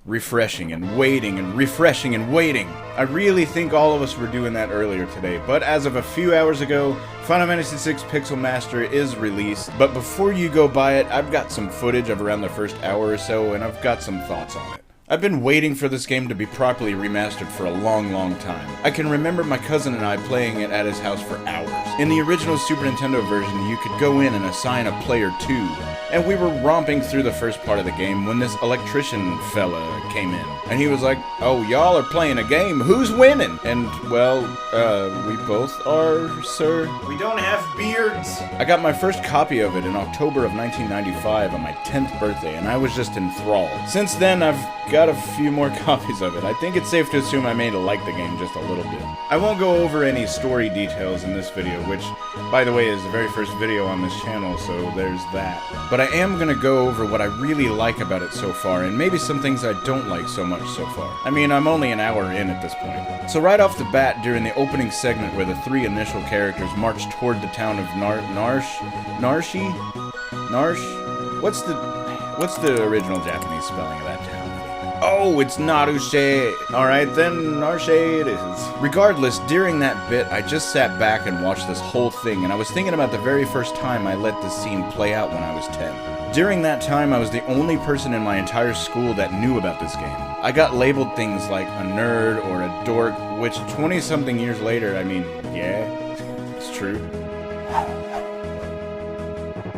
refreshing and waiting and refreshing and waiting. I really think all of us were doing that earlier today, but as of a few hours ago, Final Fantasy 6 Pixel Master is released. But before you go buy it, I've got some footage of around the first hour or so, and I've got some thoughts on it. I've been waiting for this game to be properly remastered for a long time. I can remember my cousin and I playing it at his house for hours. In the original Super Nintendo version, you could go in and assign a player 2, and we were romping through the first part of the game when this electrician fella came in. And he was like, "Oh, y'all are playing a game, who's winning?" And, well, we both are, sir. We don't have beards! I got my first copy of it in October of 1995 on my 10th birthday, and I was just enthralled. Since then, I've got a few more copies of it. I think it's safe to assume I may like the game just a little bit. I won't go over any story details in this video, which, by the way, is the very first video on this channel, so there's that. But I am gonna go over what I really like about it so far, and maybe some things I don't like so much so far. I mean, I'm only an hour in at this point. So right off the bat, during the opening segment where the three initial characters march toward the town of Narshi? What's the original Japanese spelling of that town? Oh, it's Narushe. Alright, then Narshe it is. Regardless, during that bit, I just sat back and watched this whole thing, and I was thinking about the very first time I let this scene play out when I was 10. During that time, I was the only person in my entire school that knew about this game. I got labeled things like a nerd or a dork, which 20-something years later, I mean, yeah, it's true.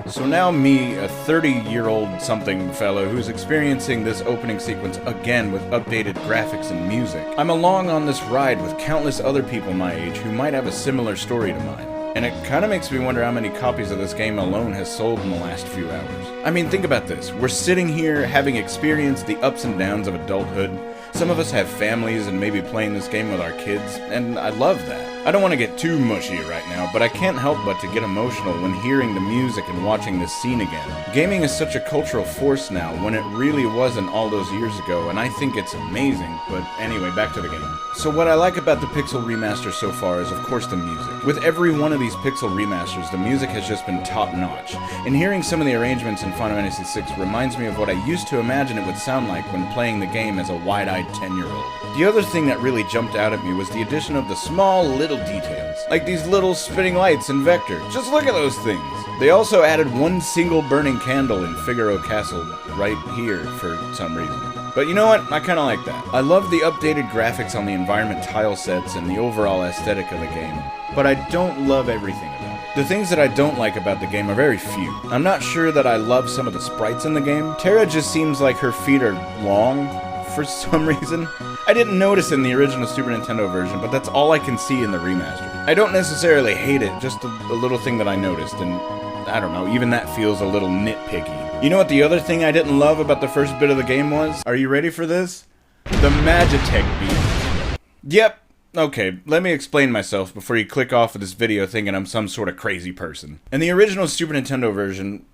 So now me, a 30-year-old something fellow who's experiencing this opening sequence again with updated graphics and music. I'm along on this ride with countless other people my age who might have a similar story to mine. And it kinda makes me wonder how many copies of this game alone has sold in the last few hours. I mean, think about this. We're sitting here having experienced the ups and downs of adulthood. Some of us have families and maybe playing this game with our kids, and I love that. I don't want to get too mushy right now, but I can't help but to get emotional when hearing the music and watching this scene again. Gaming is such a cultural force now, when it really wasn't all those years ago, and I think it's amazing. But anyway, back to the game. So what I like about the Pixel Remaster so far is, of course, the music. With every one of these Pixel Remasters, the music has just been top-notch. And hearing some of the arrangements in Final Fantasy 6 reminds me of what I used to imagine it would sound like when playing the game as a wide-eyed 10-year-old. The other thing that really jumped out at me was the addition of the small little details, like these little spinning lights in Vector. Just look at those things. They also added one single burning candle in Figaro Castle right here for some reason. But you know what? I kinda like that. I love the updated graphics on the environment tile sets and the overall aesthetic of the game, but I don't love everything about it. The things that I don't like about the game are very few. I'm not sure that I love some of the sprites in the game. Terra just seems like her feet are long for some reason. I didn't notice in the original Super Nintendo version, but that's all I can see in the remaster. I don't necessarily hate it, just a little thing that I noticed, and I don't know, even that feels a little nitpicky. You know what the other thing I didn't love about the first bit of the game was? Are you ready for this? The Magitech beam. Yep. Okay, let me explain myself before you click off of this video thinking I'm some sort of crazy person. In the original Super Nintendo version,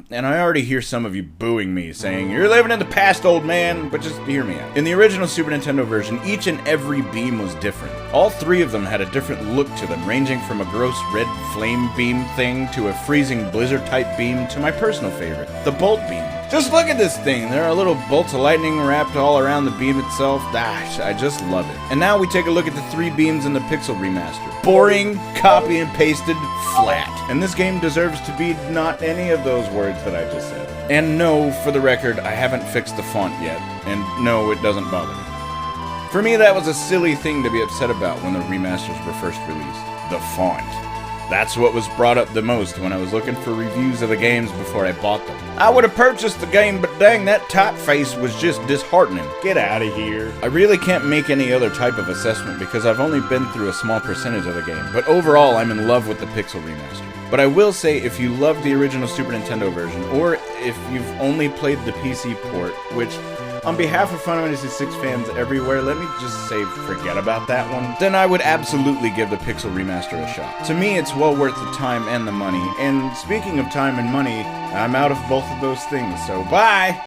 and I already hear some of you booing me, saying, "You're living in the past, old man," but just hear me out. In the original Super Nintendo version, each and every beam was different. All three of them had a different look to them, ranging from a gross red flame beam thing to a freezing blizzard-type beam to my personal favorite, the bolt beam. Just look at this thing. There are little bolts of lightning wrapped all around the beam itself. I just love it. And now we take a look at the three beams in the Pixel Remaster. Boring, copy and pasted, flat. And this game deserves to be not any of those words that I just said. And no, for the record, I haven't fixed the font yet. And no, it doesn't bother me. For me, that was a silly thing to be upset about when the remasters were first released. The font. That's what was brought up the most when I was looking for reviews of the games before I bought them. I would have purchased the game, but dang, that typeface was just disheartening. Get out of here. I really can't make any other type of assessment because I've only been through a small percentage of the game, but overall I'm in love with the Pixel Remaster. But I will say, if you love the original Super Nintendo version, or if you've only played the PC port, which, on behalf of Final Fantasy 6 fans everywhere, let me just say forget about that one, then I would absolutely give the Pixel Remaster a shot. To me, it's well worth the time and the money, and speaking of time and money, I'm out of both of those things, so bye!